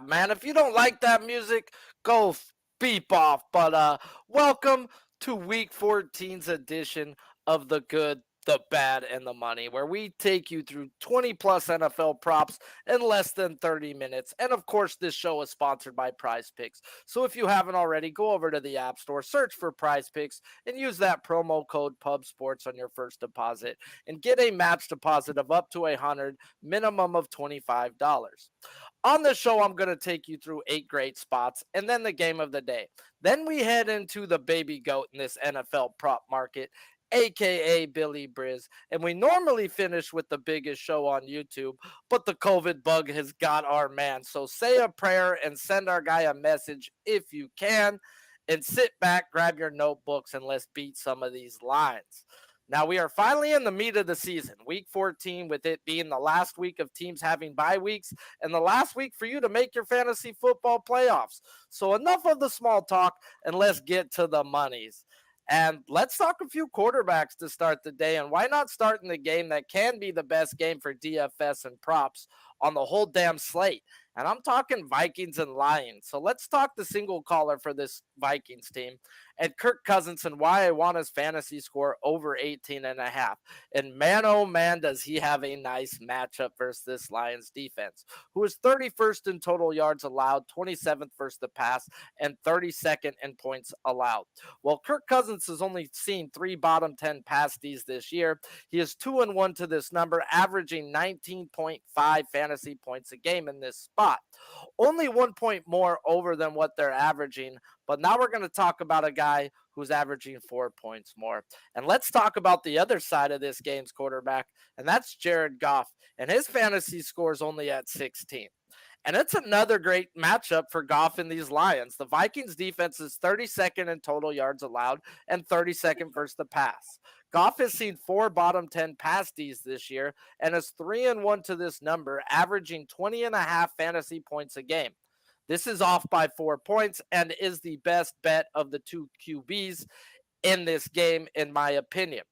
man, if you don't like that music, go beep off. But welcome to week 14's edition of The Good, the Bad, and the Money, where we take you through 20 plus NFL props in less than 30 minutes. And of course, this show is sponsored by Prize Picks. So if you haven't already, go over to the App Store, search for Prize Picks, and use that promo code Pub Sports on your first deposit and get a match deposit of up to 100, minimum of $25. On the show, I'm going to take you through 8 great spots and then the game of the day. Then we head into the baby goat in this NFL prop market, aka Billy Briz. And we normally finish with the biggest show on YouTube, but the COVID bug has got our man. So say a prayer and send our guy a message if you can. And sit back, grab your notebooks, and let's beat some of these lines. Now, we are finally in the meat of the season, week 14, with it being the last week of teams having bye weeks and the last week for you to make your fantasy football playoffs. So, enough of the small talk and let's get to the monies. And let's talk a few quarterbacks to start the day. And why not start in the game that can be the best game for DFS and props on the whole damn slate? And I'm talking Vikings and Lions. So let's talk the single caller for this Vikings team and Kirk Cousins and why I want his fantasy score over 18.5. And man, oh man, does he have a nice matchup versus this Lions defense, who is 31st in total yards allowed, 27th versus the pass, and 32nd in points allowed. Well, Kirk Cousins has only seen 3 bottom 10 pass Ds this year. He is 2-1 to this number, averaging 19.5 fantasy points a game in this spot. Only 1 point more over than what they're averaging. But now we're going to talk about a guy who's averaging 4 points more. And let's talk about the other side of this game's quarterback, and that's Jared Goff. And his fantasy score is only at 16. And it's another great matchup for Goff and these Lions. The Vikings defense is 32nd in total yards allowed and 32nd versus the pass. Goff has seen 4 bottom 10 pass Ds this year and is 3-1 to this number, averaging 20.5 fantasy points a game. This is off by 4 points and is the best bet of the 2 QBs in this game, in my opinion.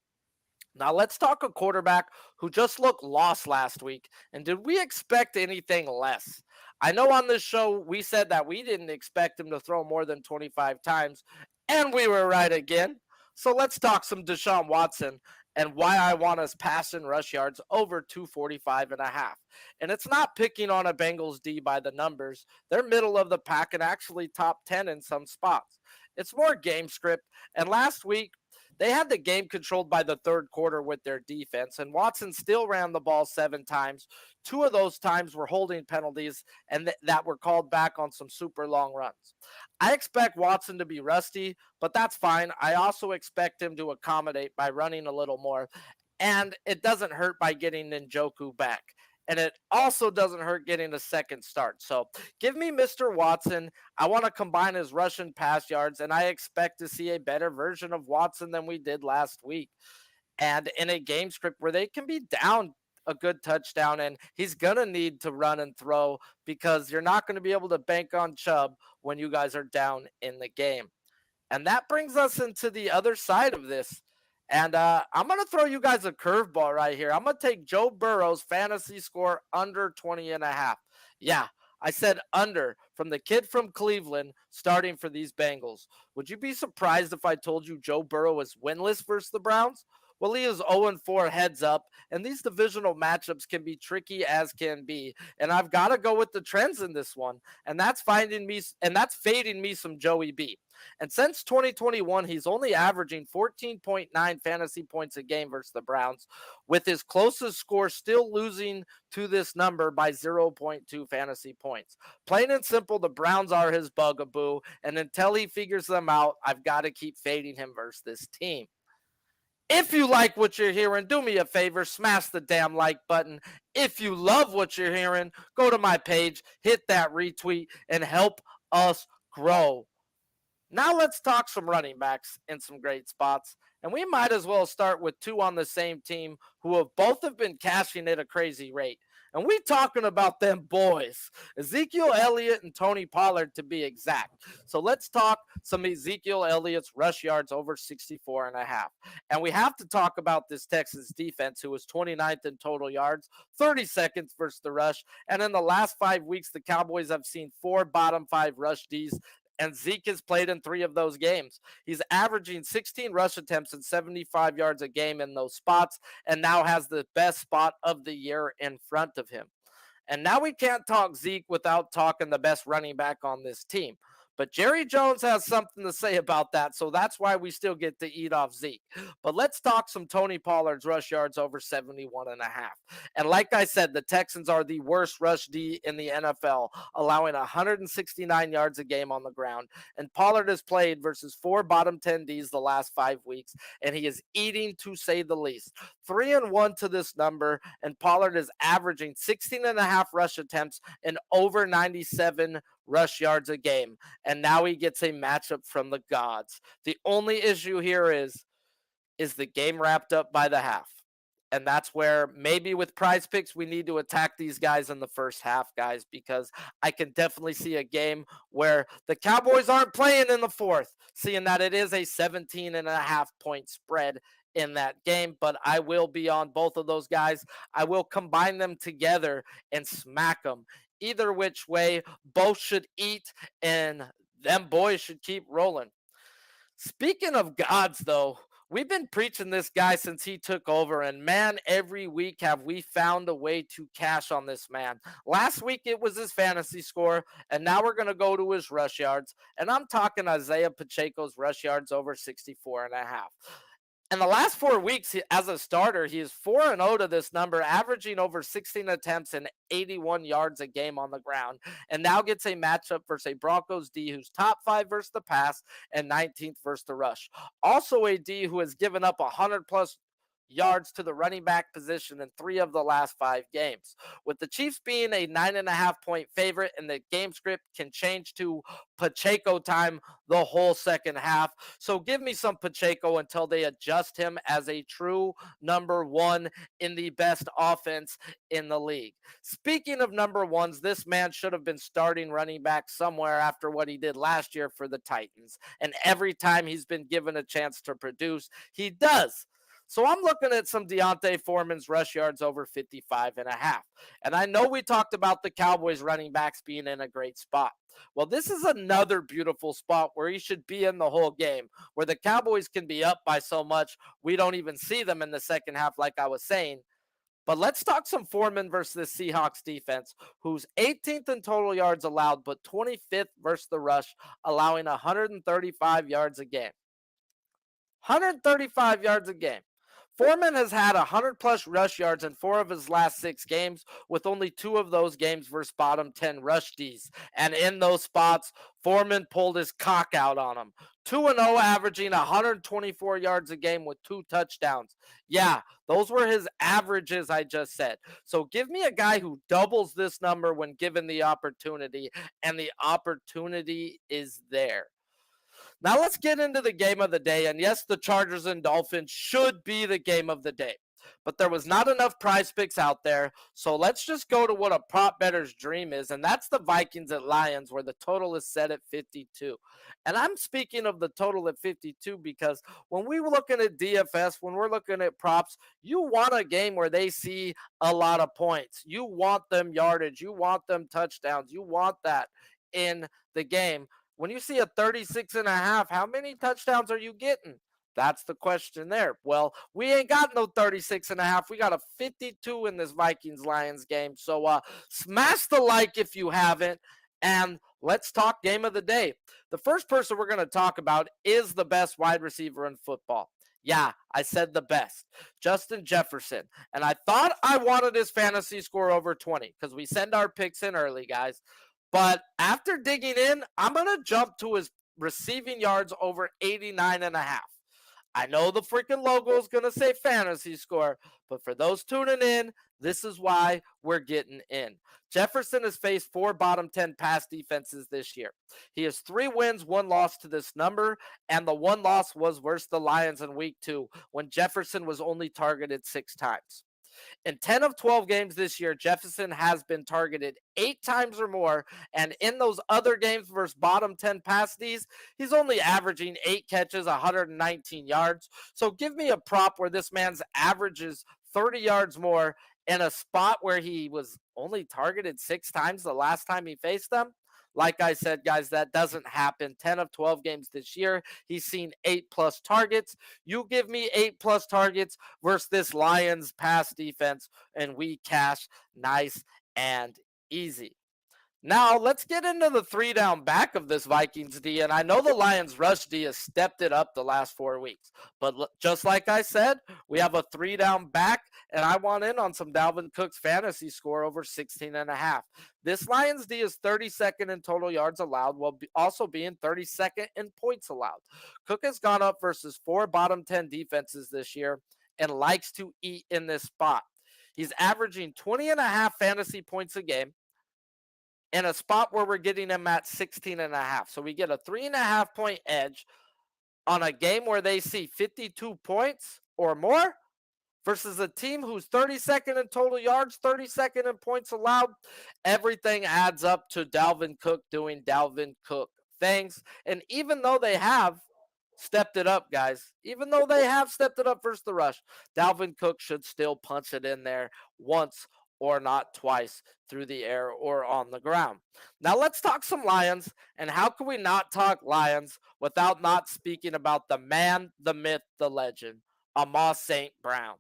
Now, let's talk a quarterback who just looked lost last week. And did we expect anything less? I know on this show we said that we didn't expect him to throw more than 25 times, and we were right again. So let's talk some Deshaun Watson and why I want us passing rush yards over 245.5. And it's not picking on a Bengals D by the numbers. They're middle of the pack and actually top 10 in some spots. It's more game script. And last week, they had the game controlled by the third quarter with their defense, and Watson still ran the ball 7 times. 2 of those times were holding penalties and that were called back on some super long runs. I expect Watson to be rusty, but that's fine. I also expect him to accommodate by running a little more, and it doesn't hurt by getting Njoku back. And it also doesn't hurt getting a second start. So give me Mr. Watson. I want to combine his Russian pass yards, and I expect to see a better version of Watson than we did last week. And in a game script where they can be down a good touchdown, and he's going to need to run and throw because you're not going to be able to bank on Chubb when you guys are down in the game. And that brings us into the other side of this. And I'm going to throw you guys a curveball right here. I'm going to take Joe Burrow's fantasy score under 20.5. Yeah, I said under, from the kid from Cleveland starting for these Bengals. Would you be surprised if I told you Joe Burrow is winless versus the Browns? Well, he is 0-4 heads up, and these divisional matchups can be tricky as can be. And I've got to go with the trends in this one, and that's fading me some Joey B. And since 2021, he's only averaging 14.9 fantasy points a game versus the Browns, with his closest score still losing to this number by 0.2 fantasy points. Plain and simple, the Browns are his bugaboo, and until he figures them out, I've got to keep fading him versus this team. If you like what you're hearing, do me a favor, smash the damn like button. If you love what you're hearing, go to my page, hit that retweet, and help us grow. Now let's talk some running backs in some great spots. And we might as well start with 2 on the same team who have both been cashing at a crazy rate. And we talking about them boys, Ezekiel Elliott and Tony Pollard to be exact. So let's talk some Ezekiel Elliott's rush yards over 64 and a half. And we have to talk about this Texans defense, who was 29th in total yards, 32nd versus the rush. And in the last 5 weeks, the Cowboys have seen 4 bottom 5 rush Ds, and Zeke has played in 3 of those games. He's averaging 16 rush attempts and 75 yards a game in those spots, and now has the best spot of the year in front of him. And now we can't talk Zeke without talking the best running back on this team. But Jerry Jones has something to say about that, so that's why we still get to eat off Zeke. But let's talk some Tony Pollard's rush yards over 71 and a half. And like I said, the Texans are the worst rush D in the NFL, allowing 169 yards a game on the ground. And Pollard has played versus 4 bottom 10 Ds the last 5 weeks, and he is eating, to say the least. 3-1 to this number, and Pollard is averaging 16 and a half rush attempts and over 97 rush yards a game. And now he gets a matchup from the gods. The only issue here is the game wrapped up by the half? And that's where maybe with Prize Picks, we need to attack these guys in the first half, guys, because I can definitely see a game where the Cowboys aren't playing in the fourth, seeing that it is a 17 and a half point spread in that game. But I will be on both of those guys. I will combine them together and smack them. Either which way, both should eat, and them boys should keep rolling. Speaking of gods, though, we've been preaching this guy since he took over, and man, every week have we found a way to cash on this man. Last week it was his fantasy score, and now we're going to go to his rush yards, and I'm talking Isaiah Pacheco's rush yards over 64 and a half. In the last 4 weeks, as a starter, he is 4-0 to this number, averaging over 16 attempts and 81 yards a game on the ground, and now gets a matchup versus a Broncos D who's top 5 versus the pass and 19th versus the rush. Also a D who has given up 100-plus yards to the running back position in 3 of the last 5 games. With the Chiefs being a 9.5 point favorite, and the game script can change to Pacheco time the whole second half. So give me some Pacheco until they adjust him as a true number 1 in the best offense in the league. Speaking of number 1s, this man should have been starting running back somewhere after what he did last year for the Titans. And every time he's been given a chance to produce, he does. So I'm looking at some D'Onta Foreman's rush yards over 55 and a half. And I know we talked about the Cowboys running backs being in a great spot. Well, this is another beautiful spot where he should be in the whole game, where the Cowboys can be up by so much we don't even see them in the second half, like I was saying. But let's talk some Foreman versus the Seahawks defense, who's 18th in total yards allowed, but 25th versus the rush, allowing 135 yards a game. 135 yards a game. Foreman has had 100-plus rush yards in 4 of his last 6 games, with only 2 of those games versus bottom 10 rush Ds. And in those spots, Foreman pulled his cock out on him. 2-0, averaging 124 yards a game with 2 touchdowns. Yeah, those were his averages I just said. So give me a guy who doubles this number when given the opportunity, and the opportunity is there. Now let's get into the game of the day. And yes, the Chargers and Dolphins should be the game of the day. But there was not enough Prize Picks out there. So let's just go to what a prop bettor's dream is. And that's the Vikings at Lions, where the total is set at 52. And I'm speaking of the total at 52 because when we were looking at DFS, when we're looking at props, you want a game where they see a lot of points. You want them yardage. You want them touchdowns. You want that in the game. When you see a 36 and a half, how many touchdowns are you getting? That's the question there. Well, we ain't got no 36 and a half. We got a 52 in this Vikings-Lions game. So smash the like if you haven't, and let's talk game of the day. The first person we're going to talk about is the best wide receiver in football. Yeah, I said the best. Justin Jefferson. And I thought I wanted his fantasy score over 20 because we send our picks in early, guys. But after digging in, I'm going to jump to his receiving yards over 89 and a half. I know the freaking logo is going to say fantasy score, but for those tuning in, this is why we're getting in. Jefferson has faced 4 bottom 10 pass defenses this year. He has 3 wins, 1 loss to this number, and the 1 loss was versus the Lions in week 2 when Jefferson was only targeted 6 times. In 10 of 12 games this year, Jefferson has been targeted 8 times or more. And in those other games versus bottom 10 pass Ds, he's only averaging 8 catches, 119 yards. So give me a prop where this man's averages 30 yards more in a spot where he was only targeted 6 times the last time he faced them. Like I said, guys, that doesn't happen. 10 of 12 games this year, he's seen 8+ targets. You give me 8+ targets versus this Lions pass defense, and we cash nice and easy. Now, let's get into the 3-down back of this Vikings D. And I know the Lions rush D has stepped it up the last 4 weeks. But just like I said, we have a 3-down back, and I want in on some Dalvin Cook's fantasy score over 16.5. This Lions D is 32nd in total yards allowed, while also being 32nd in points allowed. Cook has gone up versus 4 bottom 10 defenses this year and likes to eat in this spot. He's averaging 20.5 fantasy points a game in a spot where we're getting him at 16.5. So we get a 3.5 point edge on a game where they see 52 points or more versus a team who's 32nd in total yards, 32nd in points allowed. Everything adds up to Dalvin Cook doing Dalvin Cook things. And even though they have stepped it up, guys, even though they have stepped it up versus the rush, Dalvin Cook should still punch it in there once or not twice through the air or on the ground. Now let's talk some Lions, and how can we not talk Lions without not speaking about the man, the myth, the legend, Amon St. Brown.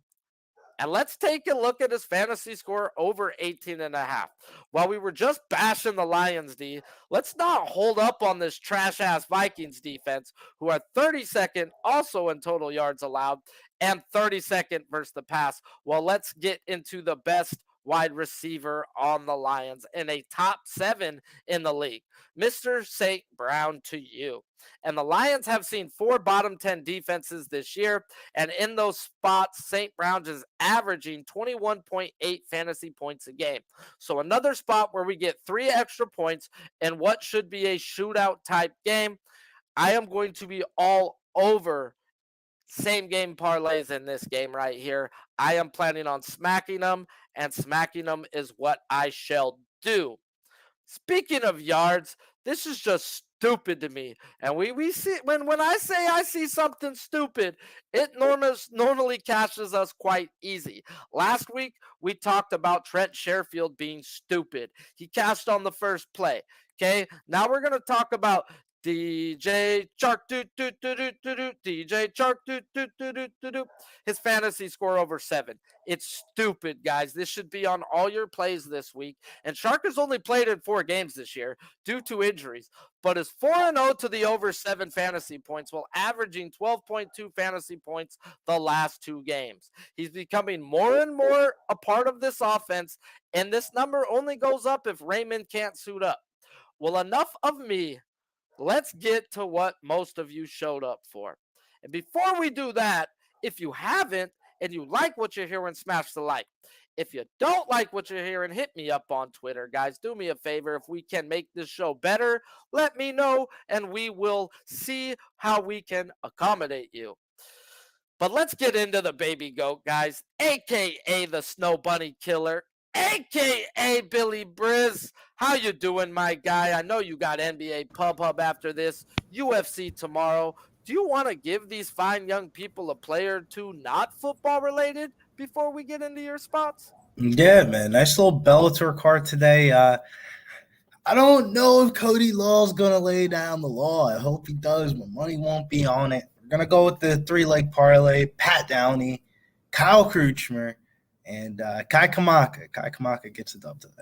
And let's take a look at his fantasy score over 18.5. While we were just bashing the Lions D, let's not hold up on this trash-ass Vikings defense, who are 32nd also in total yards allowed and 32nd versus the pass. Well, let's get into the best wide receiver on the Lions and a top 7 in the league. Mr. St. Brown to you. And the Lions have seen 4 bottom 10 defenses this year. And in those spots, St. Brown is averaging 21.8 fantasy points a game. So another spot where we get 3 extra points in what should be a shootout type game. I am going to be all over same game parlays in this game right here. I am planning on smacking them, and smacking them is what I shall do. Speaking of yards, this is just stupid to me. And we see when I say I see something stupid, it normally cashes us quite easy. Last week we talked about Trent Sherfield being stupid. He cashed on the first play. Okay, now we're gonna talk about DJ Chark, DJ Chark, his fantasy score over 7. It's stupid, guys. This should be on all your plays this week. And Chark has only played in 4 games this year due to injuries, but is 4-0 to the over 7 fantasy points while averaging 12.2 fantasy points the last 2 games. He's becoming more and more a part of this offense, and this number only goes up if Raymond can't suit up. Well, enough of me. Let's get to what most of you showed up for. And before we do that, if you haven't and you like what you're hearing, smash the like. If you don't like what you're hearing, hit me up on Twitter. Guys, do me a favor. If we can make this show better, let me know, and we will see how we can accommodate you. But let's get into the baby goat, guys, a.k.a. the Snow Bunny Killer, a.k.a. Billy Briz. How you doing, my guy? I know you got NBA Pub Hub after this, UFC tomorrow. Do you want to give these fine young people a play or two not football related before we get into your spots? Yeah, man. Nice little Bellator card today. I don't know if Cody Law's going to lay down the law. I hope he does. My money won't be on it. We're going to go with the 3-leg parlay. Pat Downey, Kyle Kruchmer, and Kai Kamaka. Kai Kamaka gets a dub today.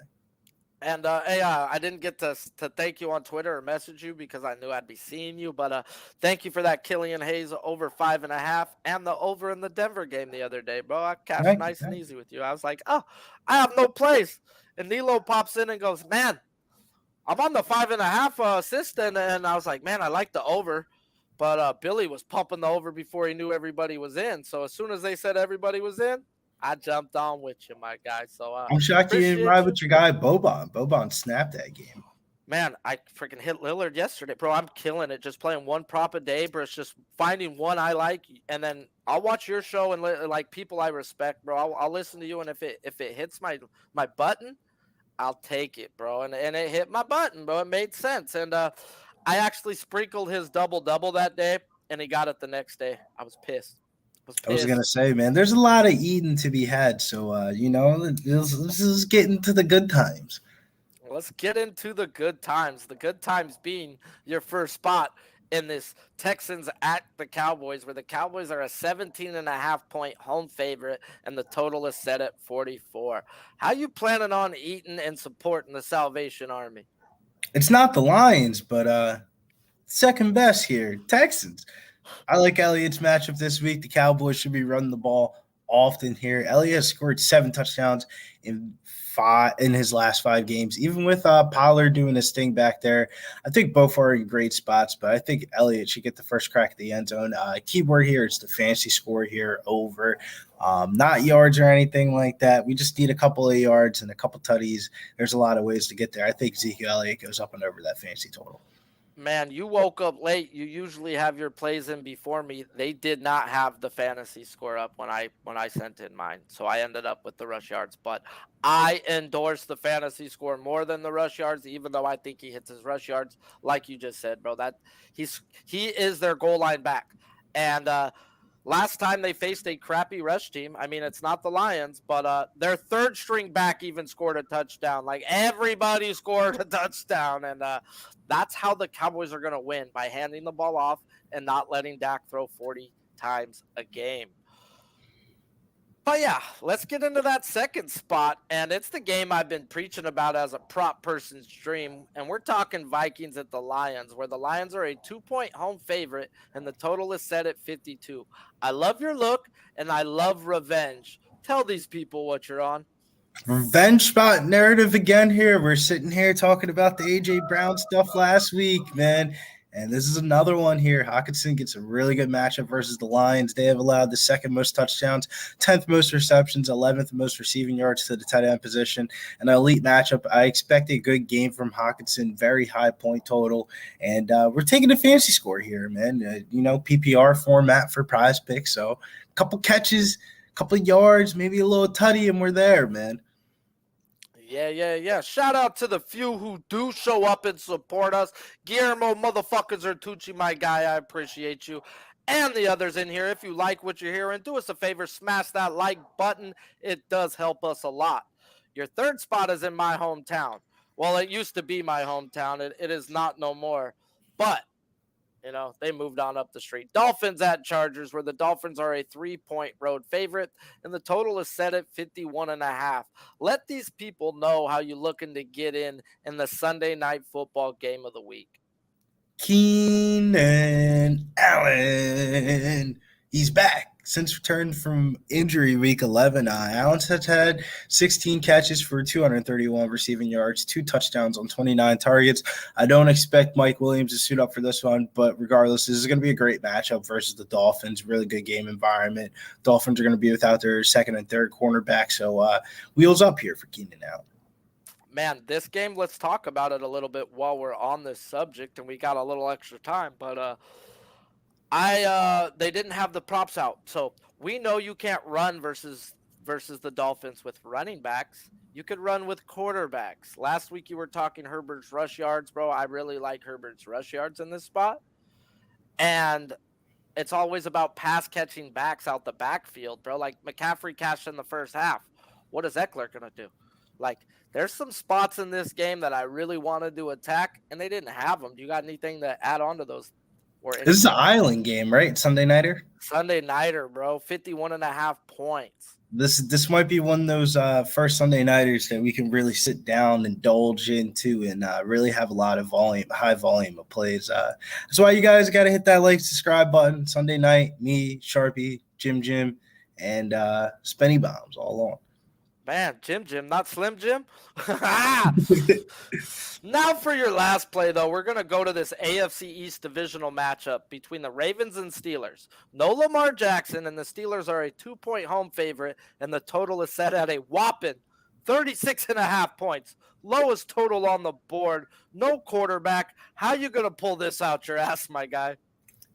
And hey, I didn't get to thank you on Twitter or message you because I knew I'd be seeing you. But thank you for that Killian Hayes over 5.5 and the over in the Denver game the other day, bro. I cashed nice and easy with you. I was like, oh, I have no place. And Nilo pops in and goes, man, I'm on the 5.5 assist. And I was like, man, I like the over. But Billy was pumping the over before he knew everybody was in. So as soon as they said everybody was in, I jumped on with you, my guy. So I'm shocked you didn't ride with your guy Boban. Boban snapped that game. Man, I freaking hit Lillard yesterday, bro. I'm killing it. Just playing one prop a day, bro. It's just finding one I like, and then I'll watch your show and like people I respect, bro. I'll listen to you, and if it hits my button, I'll take it, bro. And it hit my button, bro. It made sense, and I actually sprinkled his double double that day, and he got it the next day. I was pissed. I was I was gonna pissed. say, man, there's a lot of eating to be had. So, this is getting to the good times. Let's get into the good times. The good times being your first spot in this Texans at the Cowboys, where the Cowboys are a 17.5 point home favorite and the total is set at 44. How you planning on eating and supporting the Salvation Army? It's not the Lions, but second best here, Texans. I like Elliott's matchup this week. The Cowboys should be running the ball often here. Elliott has scored 7 touchdowns in his last 5 games, even with Pollard doing his thing back there. I think both are in great spots, but I think Elliott should get the first crack at the end zone. Keyword here is the fantasy score here over. Not yards or anything like that. We just need a couple of yards and a couple tutties. There's a lot of ways to get there. I think Ezekiel Elliott goes up and over that fantasy total. Man, you woke up late. You usually have your plays in before me. They did not have the fantasy score up when I sent in mine. So I ended up with the rush yards, but I endorse the fantasy score more than the rush yards, even though I think he hits his rush yards, like you just said, bro. That he is their goal line back. And last time they faced a crappy rush team, I mean, it's not the Lions, but their third string back even scored a touchdown. Like everybody scored a touchdown, and that's how the Cowboys are going to win, by handing the ball off and not letting Dak throw 40 times a game. But yeah, let's get into that second spot. And it's the game I've been preaching about as a prop person's dream. And we're talking Vikings at the Lions, where the Lions are a 2 point home favorite and the total is set at 52. I love your look and I love revenge. Tell these people what you're on. Revenge spot narrative again here. We're sitting here talking about the A.J. Brown stuff last week, man. And this is another one here. Hockenson gets a really good matchup versus the Lions. They have allowed the second most touchdowns, 10th most receptions, 11th most receiving yards to the tight end position. An elite matchup. I expect a good game from Hockenson, very high point total. And we're taking a fancy score here, man. PPR format for prize picks. So a couple catches, a couple yards, maybe a little tutty, and we're there, man. Yeah. Shout out to the few who do show up and support us. Guillermo motherfuckers Artucci, my guy, I appreciate you. And the others in here, if you like what you're hearing, do us a favor, smash that like button. It does help us a lot. Your third spot is in my hometown. Well, it used to be my hometown. It is not no more. But they moved on up the street. Dolphins at Chargers, where the Dolphins are a 3 point road favorite, and the total is set at 51.5. Let these people know how you're looking to get in the Sunday night football game of the week. Keenan Allen. He's back since returned from injury week 11. Allen has had 16 catches for 231 receiving yards, 2 touchdowns on 29 targets. I don't expect Mike Williams to suit up for this one, but regardless, this is going to be a great matchup versus the Dolphins. Really good game environment. Dolphins are going to be without their second and third cornerback, so wheels up here for Keenan Allen. Man, this game, let's talk about it a little bit while we're on this subject, and we got a little extra time, but they didn't have the props out. So we know you can't run versus the Dolphins with running backs. You could run with quarterbacks. Last week you were talking Herbert's rush yards, bro. I really like Herbert's rush yards in this spot. And it's always about pass catching backs out the backfield, bro. Like McCaffrey cashed in the first half. What is Eckler going to do? Like, there's some spots in this game that I really wanted to attack, and they didn't have them. Do you got anything to add on to those? This is an island game, right? Sunday nighter? Sunday nighter, bro. 51.5 points. This might be one of those first Sunday nighters that we can really sit down, indulge into, and really have a lot of high volume of plays. That's why you guys got to hit that like, subscribe button. Sunday night, me, Sharpie, Jim, and Spenny Bombs all on. Man, Jim, not Slim Jim. Now for your last play, though, we're going to go to this AFC East divisional matchup between the Ravens and Steelers. No Lamar Jackson, and the Steelers are a 2 point home favorite, and the total is set at a whopping 36.5 points. Lowest total on the board. No quarterback. How you going to pull this out your ass, my guy?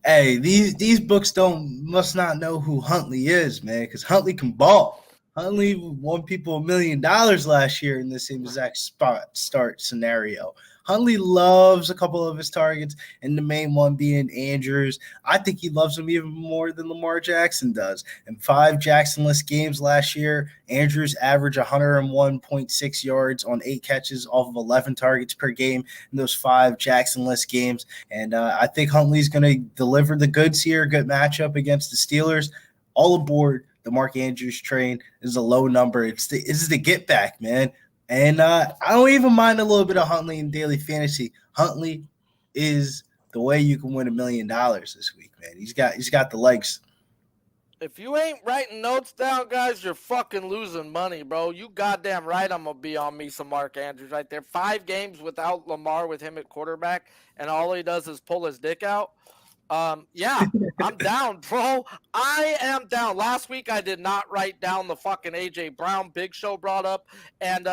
Hey, these books must not know who Huntley is, man, because Huntley can ball. Huntley won people $1 million last year in the same exact start scenario. Huntley loves a couple of his targets, and the main one being Andrews. I think he loves him even more than Lamar Jackson does. In 5 Jacksonless games last year, Andrews averaged 101.6 yards on 8 catches off of 11 targets per game in those 5 Jacksonless games. And I think Huntley's going to deliver the goods here. Good matchup against the Steelers. All aboard the Mark Andrews train. This is a low number. This is the get back, man. And I don't even mind a little bit of Huntley in daily fantasy. Huntley is the way you can win $1 million this week, man. He's got the legs. If you ain't writing notes down, guys, you're fucking losing money, bro. You goddamn right I'm going to be on me some Mark Andrews right there. 5 games without Lamar with him at quarterback, and all he does is pull his dick out. Yeah, I'm down, bro. I am down. Last week I did not write down the fucking AJ Brown Big Show brought up, and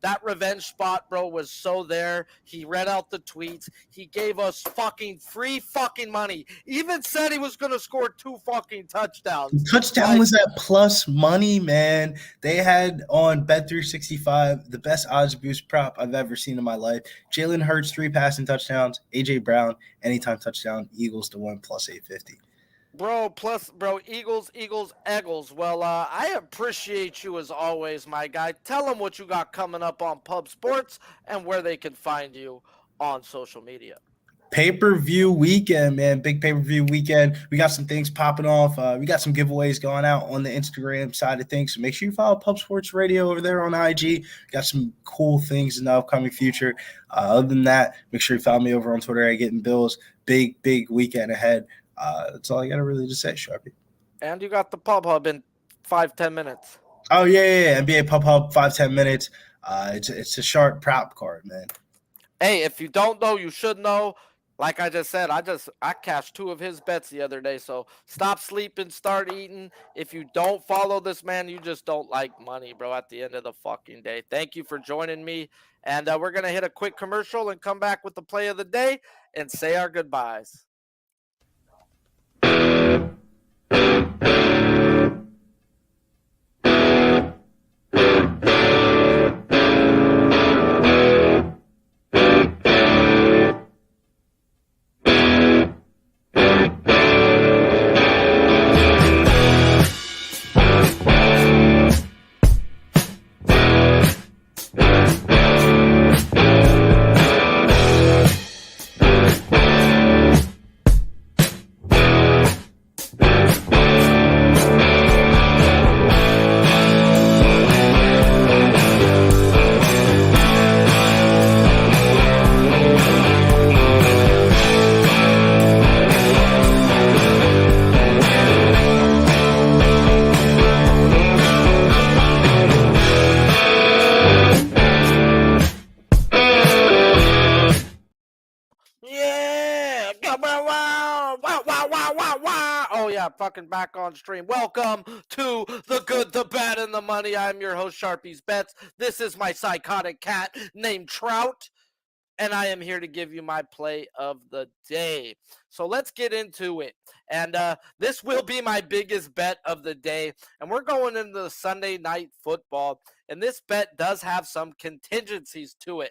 that revenge spot, bro, was so there. He read out the tweets. He gave us fucking free fucking money. Even said he was gonna score 2 fucking touchdowns. The touchdown was at plus money, man. They had on Bet365 the best odds boost prop I've ever seen in my life. Jalen Hurts 3 passing touchdowns. AJ Brown anytime touchdown. Eagles to win plus 850. Bro, Eagles, Eagles. Well, I appreciate you as always, my guy. Tell them what you got coming up on Pub Sports and where they can find you on social media. Pay-per-view weekend, man. Big pay-per-view weekend. We got some things popping off. We got some giveaways going out on the Instagram side of things. So make sure you follow Pub Sports Radio over there on IG. We got some cool things in the upcoming future. Other than that, make sure you follow me over on Twitter at Getting Bills. Big weekend ahead. That's all I got to really just say, Sharpie. And you got the Pub Hub in 5-10 minutes. Oh, yeah. NBA Pub Hub, 5-10 minutes. It's a sharp prop card, man. Hey, if you don't know, you should know. Like I just said, I cashed 2 of his bets the other day. So stop sleeping, start eating. If you don't follow this man, you just don't like money, bro, at the end of the fucking day. Thank you for joining me. And we're going to hit a quick commercial and come back with the play of the day and say our goodbyes. Fucking back on stream. Welcome to the good, the bad, and the money. I'm your host, Sharpie's Bets. This is my psychotic cat named Trout, and I am here to give you my play of the day. So let's get into it. And this will be my biggest bet of the day. And we're going into the Sunday night football. And this bet does have some contingencies to it.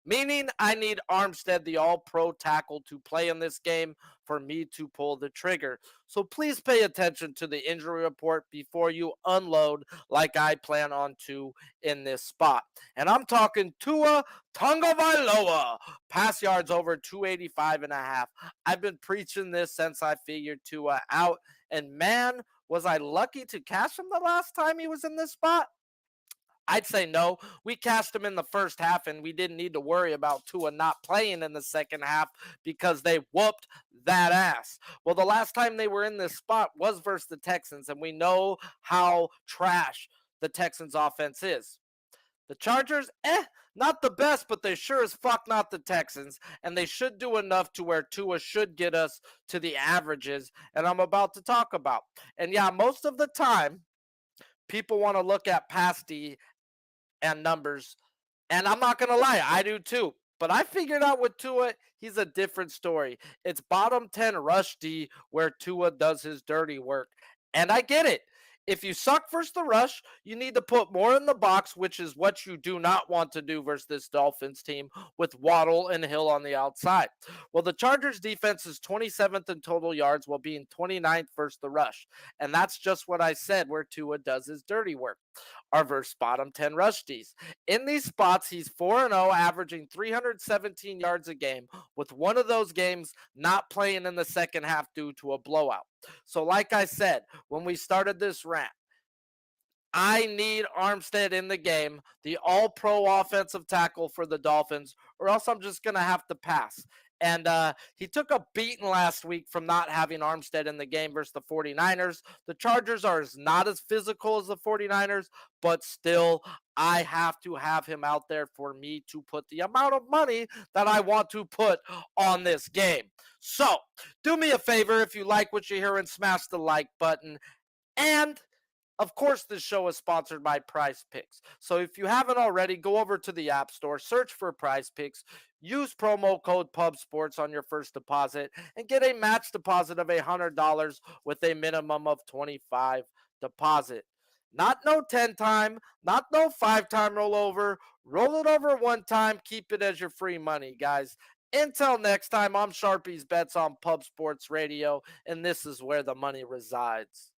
Meaning I need Armstead, the all-pro tackle, to play in this game for me to pull the trigger. So please pay attention to the injury report before you unload like I plan on to in this spot. And I'm talking Tua Tagovailoa. Pass yards over 285.5. I've been preaching this since I figured Tua out. And man, was I lucky to cash him the last time he was in this spot? I'd say no. We cashed him in the first half, and we didn't need to worry about Tua not playing in the second half because they whooped that ass. Well, the last time they were in this spot was versus the Texans, and we know how trash the Texans offense is. The Chargers, not the best, but they sure as fuck not the Texans, and they should do enough to where Tua should get us to the averages, and I'm about to talk about. And yeah, most of the time, people want to look at past D and numbers. And I'm not going to lie, I do too. But I figured out with Tua, he's a different story. It's bottom 10 rush D where Tua does his dirty work. And I get it. If you suck versus the rush, you need to put more in the box, which is what you do not want to do versus this Dolphins team with Waddle and Hill on the outside. Well, the Chargers defense is 27th in total yards while being 29th versus the rush. And that's just what I said where Tua does his dirty work. Are versus bottom 10 rush Ds. In these spots, he's 4-0, averaging 317 yards a game, with one of those games not playing in the second half due to a blowout. So, like I said, when we started this rant, I need Armstead in the game, the all pro offensive tackle for the Dolphins, or else I'm just going to have to pass. And he took a beating last week from not having Armstead in the game versus the 49ers. The Chargers are not as physical as the 49ers, but still, I have to have him out there for me to put the amount of money that I want to put on this game. So, do me a favor if you like what you hear and smash the like button. And of course, this show is sponsored by Prize Picks. So if you haven't already, go over to the App Store, search for Prize Picks, use promo code PubSports on your first deposit, and get a match deposit of $100 with a minimum of 25 deposit. Not no 10 time, not no 5-time rollover. Roll it over one time, keep it as your free money, guys. Until next time, I'm Sharpie's Bets on Pub Sports Radio, and this is where the money resides.